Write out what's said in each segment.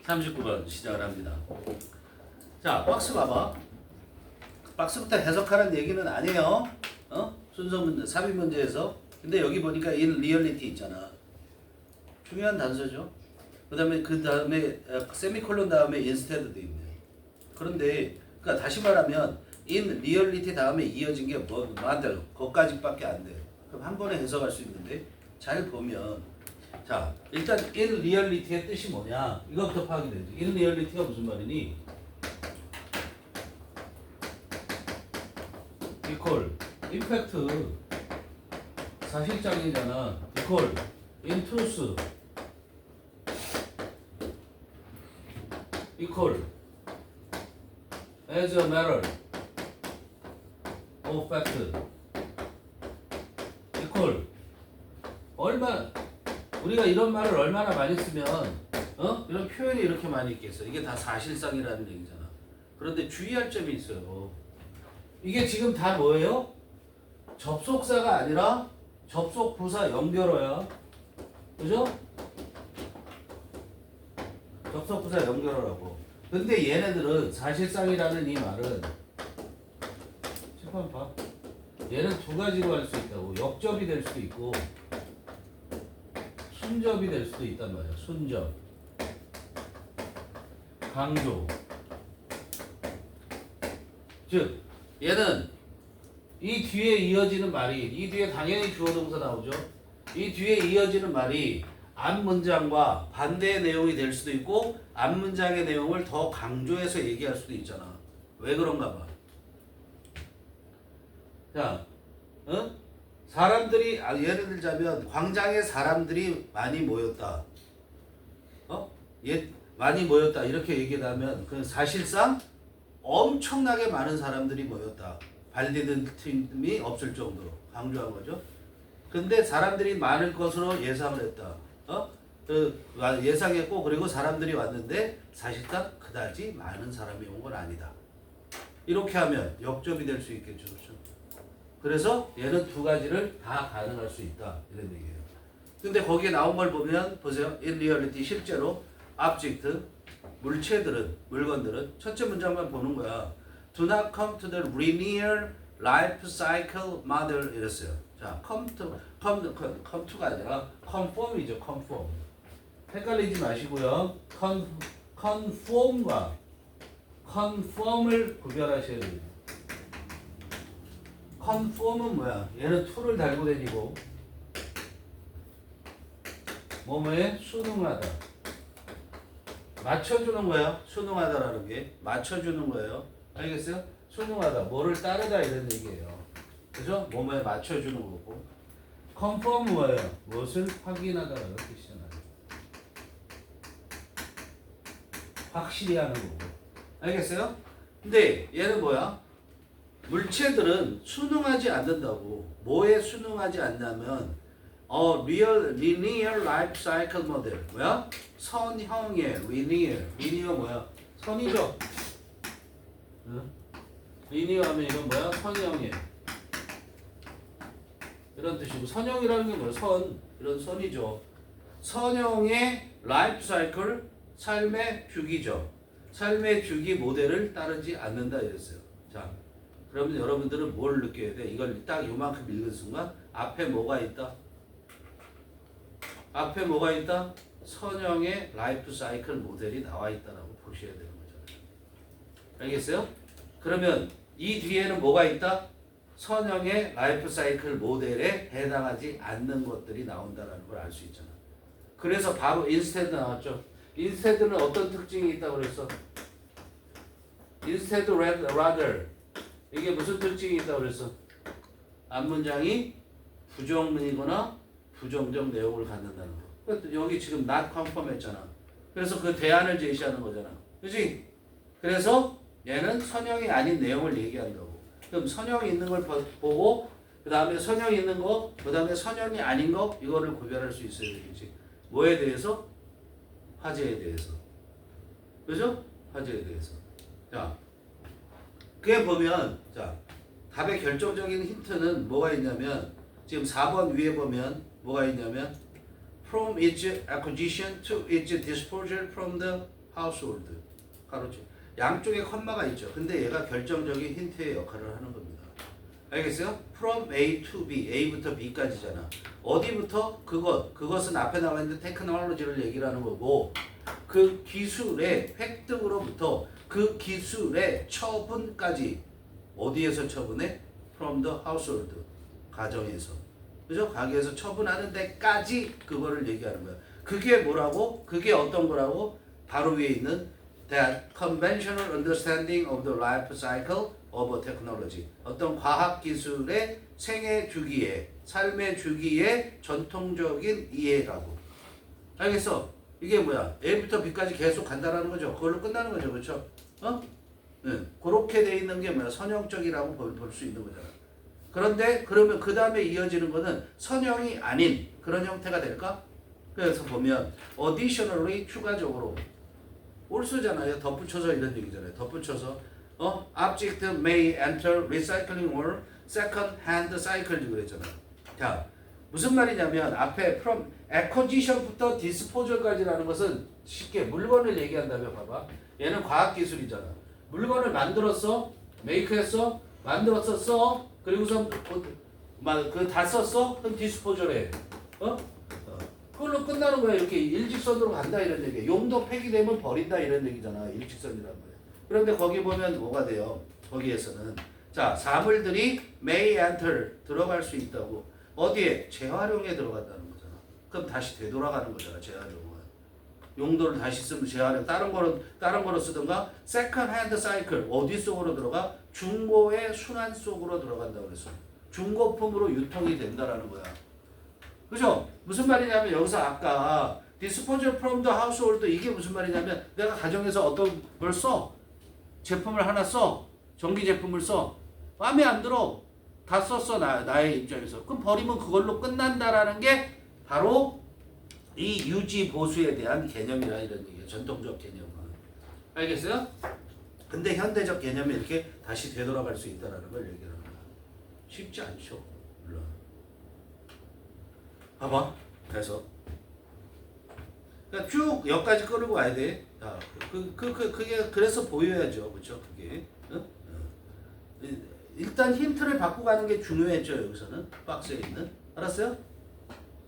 39번 시작을 합니다. 자, 박스 봐봐. 박스부터 해석하라는 얘기는 아니에요. 순서 문제, 삽입 문제에서. 근데 여기 보니까 in reality 있잖아. 중요한 단서죠. 그 다음에 세미콜론 다음에 instead도 있네. 그런데 그러니까 다시 말하면 in reality 다음에 이어진 게 만들 거기까지밖에 안 돼. 그럼 한 번에 해석할 수 있는데 잘 보면 자 일단 in reality의 뜻이 뭐냐 이거부터 파악이 되지. in reality가 무슨 말이니? equal in fact 사실상이잖아. equal in truth equal as a matter of fact equal 우리가 이런 말을 얼마나 많이 쓰면 이런 표현이 이렇게 많이 있겠어. 이게 다 사실상이라는 얘기잖아. 그런데 주의할 점이 있어요. 이게 지금 다 뭐예요? 접속사가 아니라 접속부사 연결어야. 그죠? 접속부사 연결어라고. 근데 얘네들은 사실상이라는 이 말은 잠깐 봐. 얘는 두 가지로 할 수 있다고. 역접이 될 수도 있고 순접이 될 수도 있단 말이야. 순접, 강조. 즉 얘는 이 뒤에 이어지는 말이 이 뒤에 당연히 주어동사 나오죠. 이 뒤에 이어지는 말이 앞 문장과 반대의 내용이 될 수도 있고 앞 문장의 내용을 더 강조해서 얘기할 수도 있잖아. 왜 그런가 봐. 자, 사람들이 예를 들자면 광장에 사람들이 많이 모였다. 많이 모였다 이렇게 얘기를 하면 그 사실상 엄청나게 많은 사람들이 모였다. 발 디딜 틈이 없을 정도로 강조한 거죠. 근데 사람들이 많을 것으로 예상을 했다. 예상했고 그리고 사람들이 왔는데 사실상 그다지 많은 사람이 온 건 아니다. 이렇게 하면 역접이 될 수 있겠죠. 그렇죠? 그래서 얘는 두 가지를 다 가능할 수 있다. 이런 얘기예요. 근데 거기에 나온 걸 보면 보세요. in reality 실제로 object 물건들은 첫째 문장만 보는 거야. Do not come to the linear life cycle model 이랬어요. 자, come to가 아니라 conform이죠. conform. 헷갈리지 마시고요. conform과 conform을 구별하셔야 됩니다. conform은 뭐야? 얘는 to를 달고 다니고 뭐뭐에 순응하다. 맞춰주는 거야. 순응하다라는 게 맞춰주는 거예요. 알겠어요? 순응하다. 뭐를 따르다 이런 얘기예요. 그죠? 뭐뭐에 맞춰주는 거고. conform 뭐예요? 무엇을 확인하다라는 뜻이잖아요. 확실히 하는 거고. 알겠어요? 근데 얘는 뭐야? 물체들은 순응하지 않는다고. 뭐에 순응하지 않냐면 linear life cycle model 뭐야? 선형의 linear 뭐야? 선이죠. linear 하면 이건 뭐야? 선형의 이런 뜻이고 선형이라는 게 뭐야? 이런 선이죠. 선형의 life cycle 삶의 주기죠. 삶의 주기 모델을 따르지 않는다 이랬어요. 자. 그러면 여러분들은 뭘 느껴야 돼? 이걸 딱 요만큼 읽은 순간 앞에 뭐가 있다? 앞에 뭐가 있다? 선형의 라이프 사이클 모델이 나와 있다라고 보셔야 되는 거잖아요. 알겠어요? 그러면 이 뒤에는 뭐가 있다? 선형의 라이프 사이클 모델에 해당하지 않는 것들이 나온다는 걸 알 수 있잖아. 그래서 바로 instead 나왔죠. instead는 어떤 특징이 있다고 그랬어? instead rather 이게 무슨 특징이 있다고 그랬어? 앞문장이 부정문이거나 부정적 내용을 갖는다는 거. 여기 지금 not conform 했잖아. 그래서 그 대안을 제시하는 거잖아. 그치? 그래서 얘는 선형이 아닌 내용을 얘기한다고. 그럼 선형이 있는 걸 보고 그 다음에 선형이 있는 거, 그 다음에 선형이 아닌 거 이거를 구별할 수 있어야 되겠지. 뭐에 대해서? 화제에 대해서. 그죠? 화제에 대해서. 자. 그게 보면 자 답의 결정적인 힌트는 뭐가 있냐면 지금 4번 위에 보면 뭐가 있냐면 from its acquisition to its disposal from the household. 가로치. 양쪽에 컴마가 있죠. 근데 얘가 결정적인 힌트의 역할을 하는 겁니다. 알겠어요? From A to B, A부터 B까지잖아. 어디부터? 그것은 앞에 나와 있는 테크놀로지를 얘기를 하는 거고, 그 기술의 획득으로부터 그 기술의 처분까지. 어디에서 처분해? From the household, 가정에서. 그죠? 가게에서 처분하는 데까지 그거를 얘기하는 거야. 그게 뭐라고? 그게 어떤 거라고? 바로 위에 있는 that conventional understanding of the life cycle of a technology. 어떤 과학 기술의 생애 주기에, 삶의 주기의 전통적인 이해라고. 알겠어? 이게 뭐야? A부터 B까지 계속 간다라는 거죠. 그걸로 끝나는 거죠. 그렇죠? 네. 그렇게 돼 있는 게 뭐야? 선형적이라고 볼 수 있는 거잖아. 그런데 그러면 그 다음에 이어지는 거는 선형이 아닌 그런 형태가 될까? 그래서 보면 additionally 추가적으로 also잖아요. 덧붙여서 이런 얘기잖아요. 덧붙여서 object may enter recycling or second hand cycle 그랬잖아. 자, 무슨 말이냐면 앞에 from acquisition부터 disposal까지라는 것은 쉽게 물건을 얘기한다면 봐봐. 얘는 과학 기술이잖아. 물건을 만들었어, make했어, 만들었어, 써. 그리고서 그 다 썼어, 그럼 disposal해. 그걸로 끝나는 거야. 이렇게 일직선으로 간다 이런 얘기야. 용도 폐기되면 버린다 이런 얘기잖아. 일직선이란 말이야. 그런데 거기 보면 뭐가 돼요? 거기에서는 자, 사물들이 may enter 들어갈 수 있다고. 어디에? 재활용에 들어간다는 거잖아. 그럼 다시 되돌아가는 거잖아. 재활용은. 용도를 다시 쓰면 재활용. 다른 거로 쓰든가. second hand cycle 어디 속으로 들어가? 중고의 순환 속으로 들어간다고 그랬어. 중고품으로 유통이 된다라는 거야. 그죠? 무슨 말이냐면 여기서 아까 disposal from the household 이게 무슨 말이냐면 내가 가정에서 어떤 걸 써. 제품을 하나 써. 전기 제품을 써. 마음에 안 들어. 다 썼어. 나의 입장에서. 그럼 버리면 그걸로 끝난다라는 게 바로 이 유지 보수에 대한 개념이라 이런 얘기예요. 전통적 개념은. 알겠어요? 근데 현대적 개념이 이렇게 다시 되돌아갈 수 있다는 걸 얘기하는 거야. 쉽지 않죠. 물론. 봐봐. 그래서 그러니까 쭉 여기까지 끌고 와야 돼. 자, 그게 그래서 보여야죠. 그렇죠? 그게. 일단 힌트를 받고 가는 게 중요했죠. 여기서는 박스에 있는. 알았어요?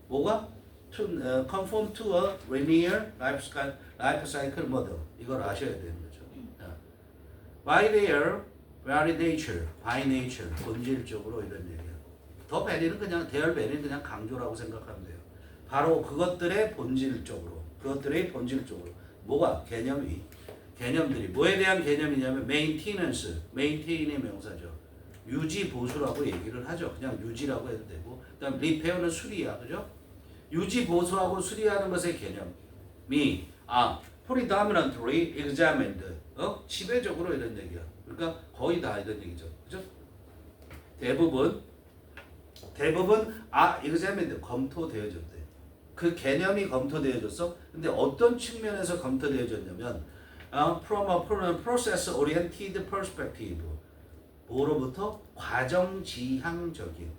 뭐가? conform to a linear life cycle model. 이걸 아셔야 되는 거죠. by their very nature, by nature, 본질적으로 이런 얘기예요. 더 베리는 그냥 their very는 그냥 강조라고 생각하면 돼요. 바로 그것들의 본질적으로, 뭐가? 개념들이 뭐에 대한 개념이냐면 maintenance, maintain의 명사죠. 유지 보수라고 얘기를 하죠. 그냥 유지라고 해도 되고, 그다음 repair는 수리야, 그죠? 유지 보수하고 수리하는 것의 개념이 predominantly examined, 지배적으로 이런 얘기야. 그러니까 거의 다 이런 얘기죠, 그죠? 대부분 examined 검토되어졌대. 그 개념이 검토되어졌어. 근데 어떤 측면에서 검토되어졌냐면 from a process oriented perspective. 뭐로부터? 과정지향적인.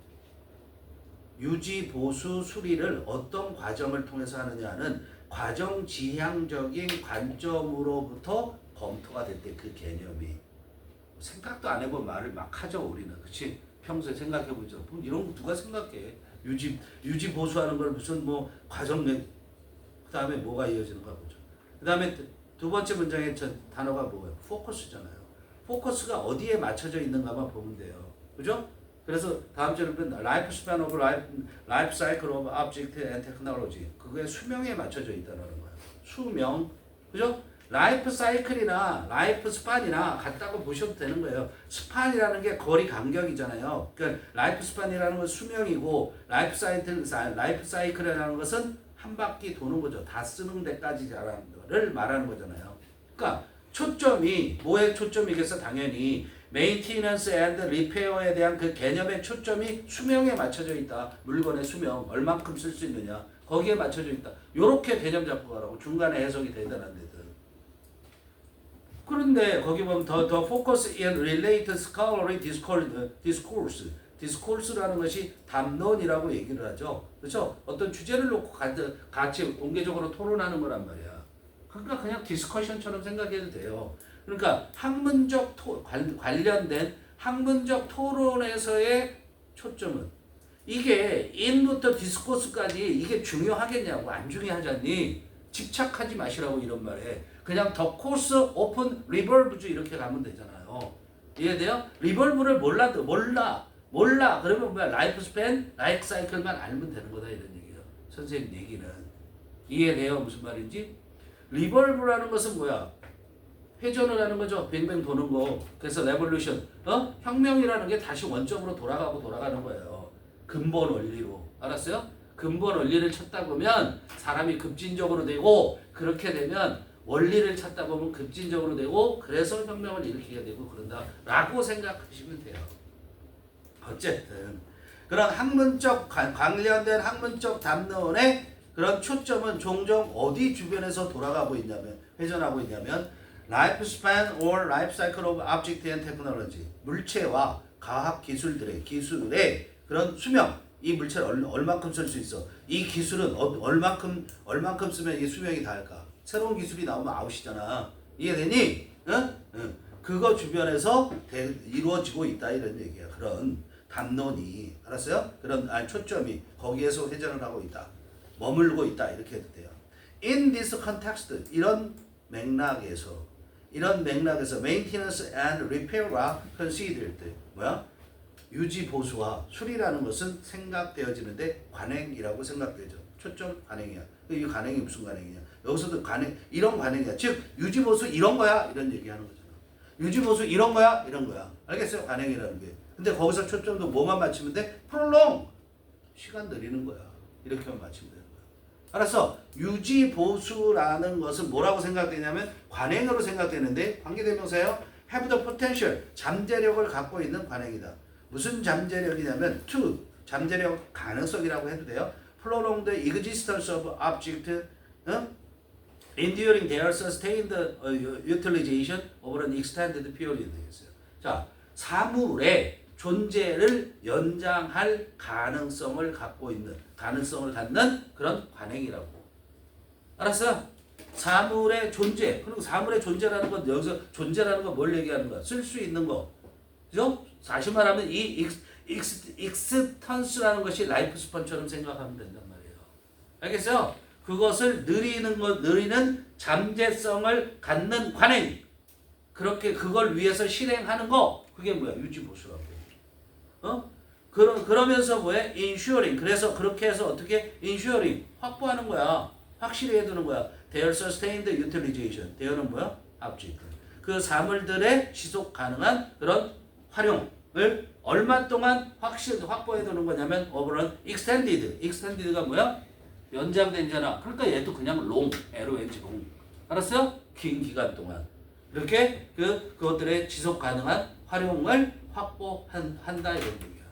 유지, 보수, 수리를 어떤 과정을 통해서 하느냐는 과정지향적인 관점으로부터 검토가 됐대. 그 개념이. 생각도 안 해본 말을 막 하죠, 우리는. 그치? 평소에 생각해보죠. 이런 거 누가 생각해? 유지 보수하는 걸 무슨 뭐 과정, 그 다음에 뭐가 이어지는가 보죠. 그 다음에 두 번째 문장의 단어가 뭐예요? 포커스잖아요. 포커스가 어디에 맞춰져 있는가만 보면 돼요. 그죠? 그래서 다음 주에 보면 라이프 스팬 오브 라이프 사이클 오브 오브젝트 앤 테크놀로지. 그게 수명에 맞춰져 있다는 거예요. 수명. 그죠? 라이프 사이클이나 라이프 스판이나 같다고 보셔도 되는 거예요. 스판이라는 게 거리 간격이잖아요. 그러니까 라이프 스판이라는 건 수명이고 라이프 사이클이라는 것은 한 바퀴 도는 거죠. 다 쓰는 데까지 를 말하는 거잖아요. 그러니까 초점이 뭐에 초점이겠어? 당연히 메인티넌스 앤드 리페어에 대한 그 개념의 초점이 수명에 맞춰져 있다. 물건의 수명, 얼만큼 쓸 수 있느냐. 거기에 맞춰져 있다. 요렇게 개념 잡고 가라고. 중간에 해석이 되더란 데든. 그런데 거기 보면 the focus in related scholarly discourse. discourse라는 것이 담론이라고 얘기를 하죠. 그렇죠? 어떤 주제를 놓고 같이 공개적으로 토론하는 거란 말이야. 그러니까 그냥 디스커션처럼 생각해도 돼요. 그러니까 학문적 관련된 학문적 토론에서의 초점은 이게 인부터 디스코스까지 이게 중요하겠냐고. 안 중요하잖니. 집착하지 마시라고 이런 말에. 그냥 더 코스 오픈 리벌브주 이렇게 가면 되잖아요. 이해돼요? 리벌브를 몰라 그러면 뭐야? 라이프 스팬, 라이프 사이클만 알면 되는 거다 이런 얘기예요. 선생님 얘기는. 이해돼요? 무슨 말인지? 리벌브라는 것은 뭐야? 회전을 하는 거죠. 뱅뱅 도는 거. 그래서 레볼루션, 혁명이라는 게 다시 원점으로 돌아가는 거예요. 근본 원리로. 알았어요? 근본 원리를 찾다 보면 사람이 급진적으로 되고, 그렇게 되면 원리를 찾다 보면 급진적으로 되고, 그래서 혁명을 일으키게 되고 그런다 라고 생각하시면 돼요. 어쨌든 그런 학문적 관련된 학문적 담론의 그런 초점은 종종 어디 주변에서 돌아가고 있냐면, 회전하고 있냐면 Life span or life cycle of object and technology. 물체와 과학 기술의 그런 수명. 이 물체를 얼만큼 쓸 수 있어. 이 기술은 얼만큼 쓰면 이 수명이 닿을까. 새로운 기술이 나오면 아웃이잖아. 이해되니? 응? 그거 주변에서 이루어지고 있다 이런 얘기야. 그런 담론이. 알았어요? 그런 초점이 거기에서 회전을 하고 있다. 머물고 있다. 이렇게 해도 돼요. In this context. 이런 맥락에서 maintenance and repair가 considered. 뭐야? 유지 보수와 수리라는 것은 생각되어지는데 관행이라고 생각되죠. 초점 관행이야. 이 관행이 무슨 관행이냐? 여기서도 이런 관행이야. 즉 유지 보수 이런 거야 이런 얘기하는 거잖아. 유지 보수 이런 거야 이런 거야. 알겠어요? 관행이라는 게. 근데 거기서 초점도 뭐만 맞추면 돼? prolong 시간 늘리는 거야. 이렇게만 맞추면 되는 거야. 알았어? 유지 보수라는 것은 뭐라고 생각되냐면 관행으로 생각되는데 관계대명사예요. have the potential 잠재력을 갖고 있는 관행이다. 무슨 잠재력이냐면 to 잠재력 가능성이라고 해도 돼요. prolong the existence of object, enduring their sustained utilization over an extended period 되겠어요. 자, 사물의 존재를 연장할 가능성을 갖는 그런 관행이라고. 알았어요? 사물의 존재. 그리고 사물의 존재라는 건 여기서 존재라는 건 뭘 얘기하는 거야? 쓸 수 있는 거. 그죠? 다시 말하면 이 익스턴스라는 것이 라이프 스펀처럼 생각하면 된단 말이에요. 알겠어요? 그것을 느리는 잠재성을 갖는 관행. 그렇게 그걸 위해서 실행하는 거. 그게 뭐야? 유지보수라고. 그러면서 뭐야? ensuring. 그래서 그렇게 해서 어떻게? ensuring. 확보하는 거야. 확실히 해두는 거야. their sustained utilization. there는 뭐야? object. 그 사물들의 지속 가능한 그런 활용을 얼마 동안 확보해 두는 거냐면 over an extended가 뭐야? 연장된잖아. 그러니까 얘도 그냥 long, long. 알았어요? 긴 기간 동안. 이렇게 그것들의 지속 가능한 활용을 확보한다 이런 얘기야.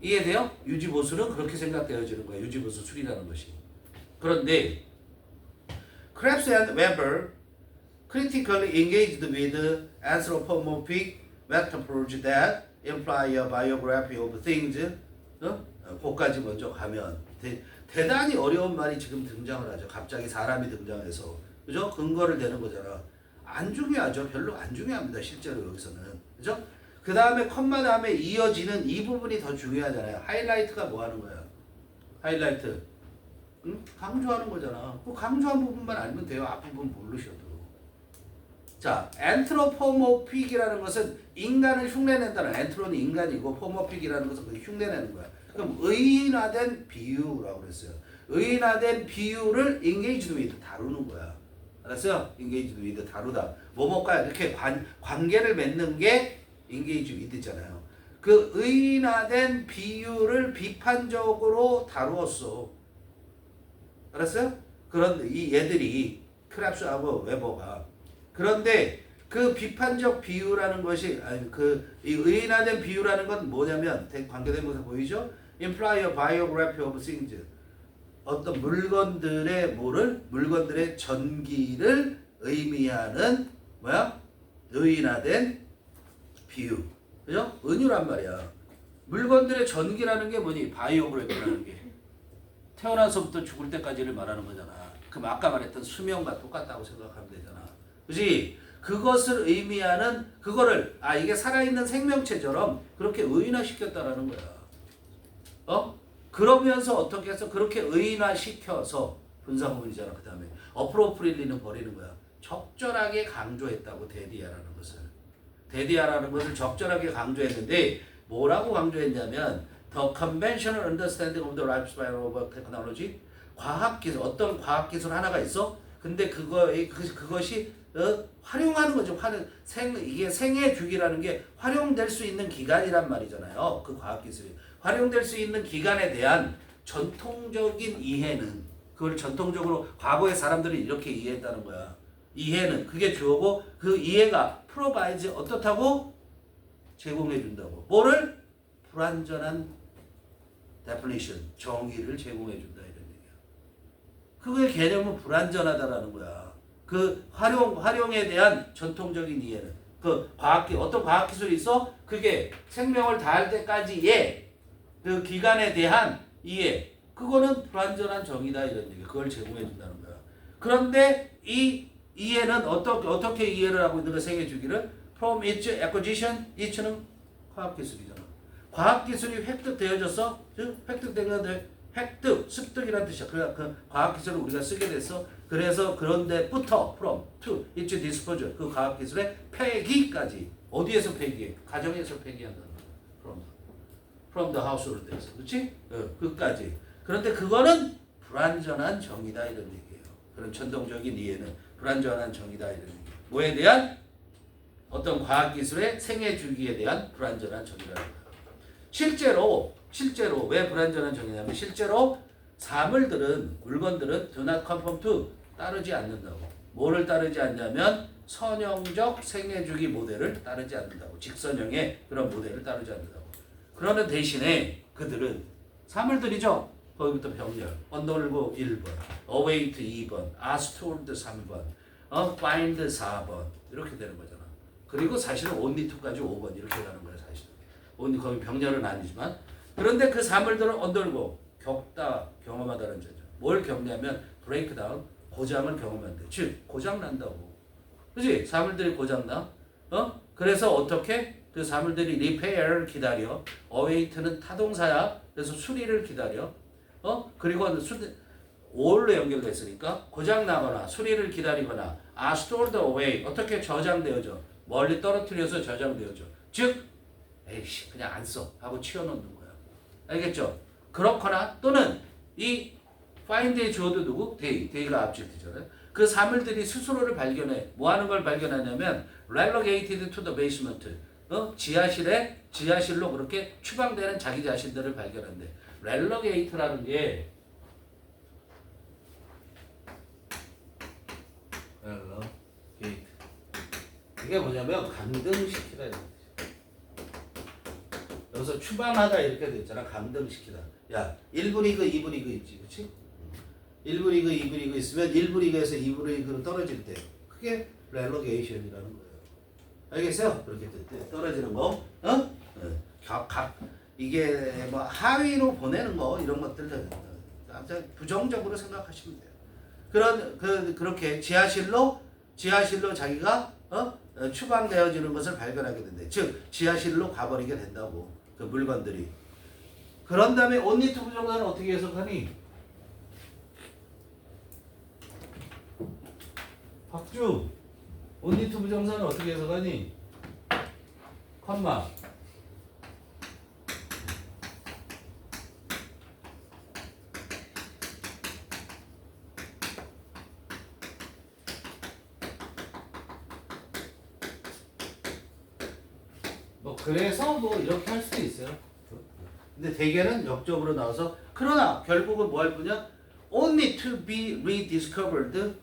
이해돼요? 유지보수는 그렇게 생각되어지는 거야. 유지보수 수리라는 것이. 그런데 Krebs and Weber critically engaged with anthropomorphic metaphors that imply a biography of things. 거기까지 먼저 가면 대단히 어려운 말이 지금 등장을 하죠. 갑자기 사람이 등장해서. 그죠? 근거를 대는 거잖아. 안 중요하죠. 별로 안 중요합니다. 실제로 여기서는. 그죠? 그 다음에 컴마 다음에 이어지는 이 부분이 더 중요하잖아요. 하이라이트가 뭐 하는 거야? 하이라이트. 응? 강조하는 거잖아. 그 강조한 부분만 알면 돼요. 앞부분 모르셔도. 자, 엔트로포모픽이라는 것은 인간을 흉내낸다는, 엔트로는 인간이고 포모픽이라는 것은 그 흉내내는 거야. 그럼 의인화된 비유라고 그랬어요. 의인화된 비유를 engaged with 다루는 거야. 알았어요? engaged with 다루다. 뭐뭐과 이렇게 관계를 맺는 게 engaged with잖아요. 그 의인화된 비유를 비판적으로 다루었어. 알았어요? 그런데 이 얘들이 크랩스하고 웨버가. 그런데 그 비판적 비유라는 것이 이 의인화된 비유라는 건 뭐냐면 관계대명사 보이죠? imply a biography of things. 어떤 물건들의 물건들의 전기를 의미하는 뭐야? 의인화된 비유. 그죠? 은유란 말이야. 물건들의 전기라는 게 뭐니? 바이오그래피라는 게. 태어나서부터 죽을 때까지를 말하는 거잖아. 그럼 아까 말했던 수명과 똑같다고 생각하면 되잖아. 그지? 그것을 의미하는 그거를 이게 살아있는 생명체처럼 그렇게 의인화시켰다라는 거야. 그러면서 어떻게 해서 그렇게 의인화시켜서 분사구문이잖아. 그 다음에 어프로프릴리는 버리는 거야. 적절하게 강조했다고 데디아라는 것을. 데디아라는 것을 적절하게 강조했는데 뭐라고 강조했냐면 The conventional understanding of the lifespan of technology 과학기술 어떤 과학기술 하나가 있어? 근데 그것이 활용하는 거죠. 이게 생애 주기라는 게 활용될 수 있는 기간이란 말이잖아요. 그 과학기술이 활용될 수 있는 기간에 대한 전통적인 이해는 그걸 전통적으로 과거의 사람들이 이렇게 이해했다는 거야. 이해는 그게 주어고 그 이해가 provides 어떻다고 제공해 준다고. 뭐를? 불완전한 definition 정의를 제공해 준다 이런 얘기야. 그거의 개념은 불완전하다라는 거야. 그 활용에 대한 전통적인 이해는 어떤 과학 기술이 있어? 그게 생명을 다할 때까지의 그 기간에 대한 이해. 그거는 불완전한 정의다 이런 얘기. 그걸 제공해 준다는 거야. 그런데 이 이해는 어떻게 이해를 하고 있는 거 생애 주기를 from its acquisition, it는 과학 기술이잖아. 과학 기술이 획득되어졌어. 즉 획득, 습득이라는 뜻이야. 그 과학 기술을 우리가 쓰게 됐어. 그래서 그런데부터 from to its disposal 그 과학 기술의 폐기까지 어디에서 폐기해? 가정에서 폐기한다는 거야. from the household 에서 그렇지? 그까지. 그런데 그거는 불완전한 정의다 이런 얘기예요. 그런 전통적인 이해는 불완전한 정의다 이런 얘기. 뭐에 대한? 어떤 과학기술의 생애 주기에 대한 불완전한 정의라는 거예요. 실제로 왜 불완전한 정의냐면 실제로 사물들은 물건들은 do not conform to 따르지 않는다고. 뭐를 따르지 않냐면 선형적 생애 주기 모델을 따르지 않는다고. 직선형의 그런 모델을 따르지 않는다고. 그러는 대신에 그들은 사물들이죠. 거기부터 병렬, 언더고 1번, await 2번, astored 3번, find 4번 이렇게 되는 거잖아. 그리고 사실은 only to까지 5번 이렇게 가는 거야 사실은. only 거기 병렬은 아니지만 그런데 그 사물들은 언더고 겪다, 경험하다는 거죠. 뭘 겪냐면 breakdown, 고장을 경험한대. 즉 고장 난다고. 그렇지? 사물들이 고장 나. 그래서 어떻게? 그 사물들이 repair를 기다려. await는 타동사야. 그래서 수리를 기다려. 그리고 all로 연결됐으니까 고장 나거나 수리를 기다리거나 are stored away 어떻게 저장되어져 멀리 떨어뜨려서 저장되어져 즉 에이씨 그냥 안 써 하고 치워놓는 거야. 알겠죠? 그렇거나 또는 이 find의 주어도 누구? day가 object잖아요. 그 사물들이 스스로를 발견해. 뭐 하는 걸 발견하냐면 relegated to the basement 지하실로 그렇게 추방되는 자기 자신들을 발견한대. relegate라는 게 이게 뭐냐면 강등시키다 이런 뜻이야. 여기서 추방하다 이렇게 됐잖아. 강등시키다. 야 1부 리그 2부 리그 있지 그치? 1부 리그 2부 리그 있으면 1부 리그에서 2부 리그로 떨어질 때 그게 relegation이라는 거예요. 알겠어요? 그렇게 떨어지는 거 이게 뭐 하위로 보내는 거 이런 것들 부정적으로 생각하시면 돼요. 그렇게 지하실로 자기가 추방되어지는 것을 발견하게 된대. 즉 지하실로 가버리게 된다고 그 물건들이. 그런 다음에 only to 부정사는 어떻게 해석하니? 박주 only to 부정사는 어떻게 해석하니? 컴마 그래서 뭐 이렇게 할 수도 있어요. 근데 대개는 역적으로 나와서 그러나 결국은 뭐 할 거냐? Only to be rediscovered.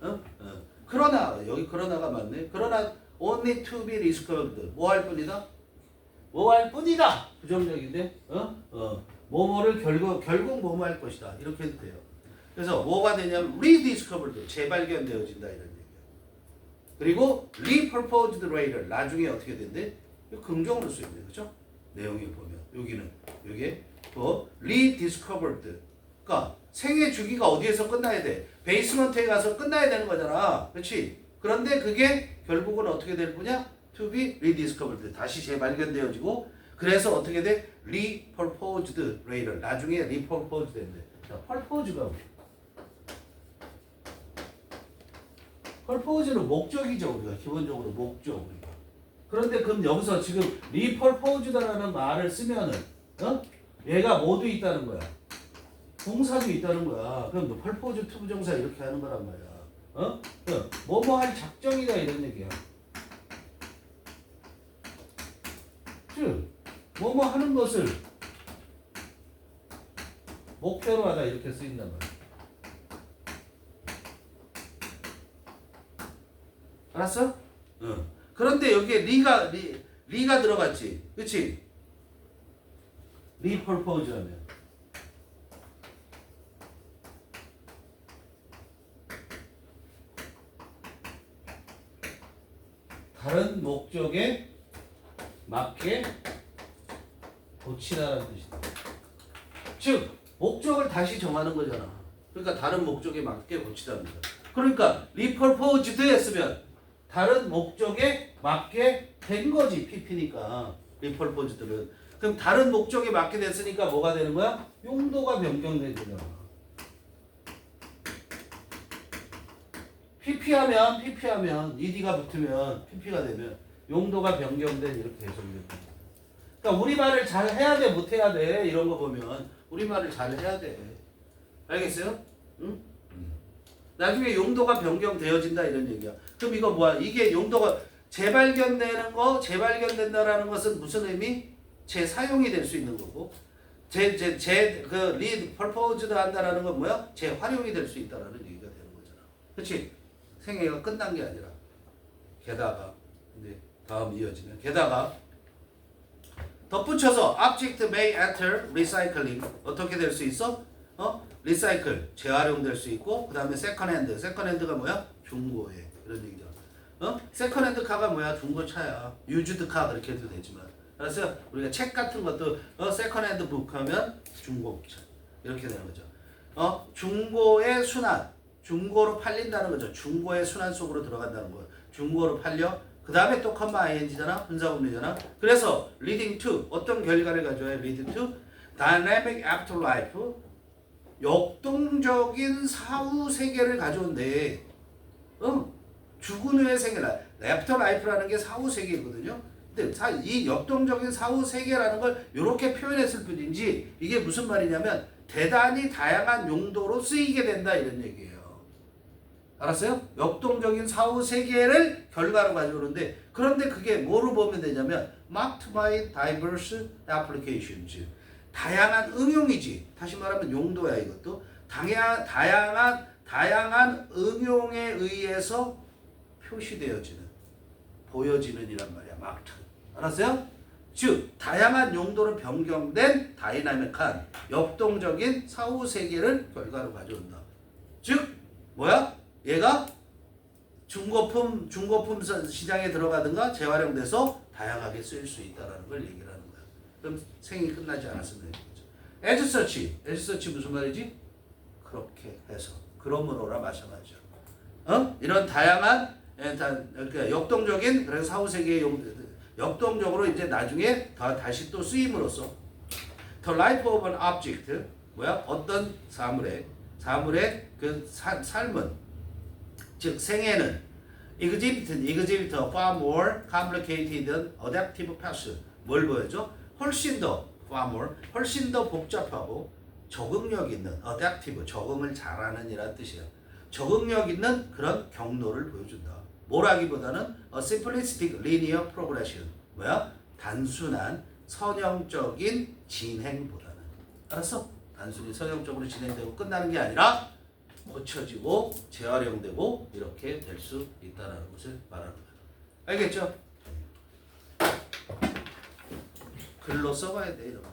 그러나 여기 그러나가 맞네. 그러나 only to be rediscovered. 뭐 할 뿐이다? 뭐 할 뿐이다. 부정적인데. 뭐뭐를 결국 뭐뭐 할 것이다. 이렇게 해도 돼요. 그래서 뭐가 되냐면 rediscovered. 재발견되어진다 이런 얘기야. 그리고 repurposed later. 나중에 어떻게 된대? 긍정으로 쓰이네, 그죠? 내용에 보면 여기는 여기에 또 rediscovered 그러니까 생애 주기가 어디에서 끝나야 돼? 베이스먼트에 가서 끝나야 되는 거잖아. 그렇지? 그런데 그게 결국은 어떻게 될 거냐? To be rediscovered. 다시 재발견되어지고 그래서 어떻게 돼? repurposed later. 나중에 repurposed 된대. 자, purpose가 뭐야? purpose는 목적이죠. 우리가 기본적으로 목적 우리가. 그런데 그럼 여기서 지금 repurposed라는 말을 쓰면은 얘가 모두 있다는 거야. 동사도 있다는 거야. 그럼 너 purpose to 부정사 이렇게 하는 거란 말이야. 뭐뭐 할 작정이다 이런 얘기야. 즉 뭐뭐 하는 것을 목표로 하다 이렇게 쓰인단 말이야. 알았어? 그런데 여기에 리가 들어갔지. 그치? repurpose 하면 다른 목적에 맞게 고치라는 뜻이다. 즉 목적을 다시 정하는 거잖아. 그러니까 다른 목적에 맞게 고치답니다. 그러니까 repurposed 했으면 다른 목적에 맞게 된 거지. PP니까 repurposed는. 그럼 다른 목적에 맞게 됐으니까 뭐가 되는 거야? 용도가 변경된 거잖아. PP하면 ED가 붙으면 PP가 되면 용도가 변경된 이렇게 해석이 됩니다. 그러니까 우리말을 잘 해야 돼, 못 해야 돼. 이런 거 보면 우리말을 잘 해야 돼. 알겠어요? 응? 나중에 용도가 변경되어진다 이런 얘기야. 그럼 이거 뭐야? 이게 용도가 재발견된다라는 것은 무슨 의미? 재사용이 될 수 있는 거고, repurposed 한다라는 건 뭐야? 재활용이 될 수 있다라는 얘기가 되는 거잖아. 그렇지? 생애가 끝난 게 아니라. 게다가 이제 다음 이어지면 게다가 덧붙여서 object may enter recycling 어떻게 될 수 있어? recycle 재활용될 수 있고 그 다음에 second hand가 뭐야? 중고에 이런 얘기죠. second hand 카가 뭐야? 중고차야. used 카 그렇게 해도 되지만 그래서 우리가 책 같은 것도 second hand book 하면 중고차 이렇게 되는 거죠. 중고의 순환 중고로 팔린다는 거죠. 중고의 순환 속으로 들어간다는 거예요. 중고로 팔려. 그 다음에 또 컴마 ing잖아. 분사구문이잖아. 그래서 leading to 어떤 결과를 가져와요? lead to dynamic afterlife 역동적인 사후 세계를 가져온대. 죽은 후의 세계라. afterlife라는 게 사후 세계거든요. 근데 이 역동적인 사후 세계라는 걸 이렇게 표현했을 뿐인지 이게 무슨 말이냐면 대단히 다양한 용도로 쓰이게 된다 이런 얘기예요. 알았어요? 역동적인 사후 세계를 결과로 가져오는데 그런데 그게 뭐로 보면 되냐면 marked by diverse applications 다양한 응용이지. 다시 말하면 용도야 이것도. 다양한 응용에 의해서 표시되어지는 보여지는 이란 말이야. marked. 알았어요? 즉 다양한 용도로 변경된 다이나믹한 역동적인 사후 세계를 결과로 가져온다. 즉 뭐야? 얘가 중고품 시장에 들어가든가 재활용돼서 다양하게 쓰일 수 있다는 걸 얘기를 하는 거야. 그럼 생이 끝나지 않았으면 되는 거죠. as such 무슨 말이지? 그렇게 해서 그러므로라 마찬가지죠. 이런 다양한 그러니까 역동적인 그래서 사후 세계의 역동적으로 이제 나중에 다시 또 쓰임으로써 the life of an object 뭐야? 어떤 사물의 그 삶은 즉 생애는 exhibit far more complicated than adaptive past 뭘 보여줘? 훨씬 더 복잡하고 적응력 있는 adaptive 적응을 잘하는 이란 뜻이야. 적응력 있는 그런 경로를 보여준다. 뭐라기보다는 a simplistic linear progression 뭐야? 단순한 선형적인 진행보다는 알았어? 단순히 선형적으로 진행되고 끝나는 게 아니라 고쳐지고 재활용되고 이렇게 될 수 있다는 것을 말하는 거예요. 알겠죠? 글로 써봐야 돼 이런 거.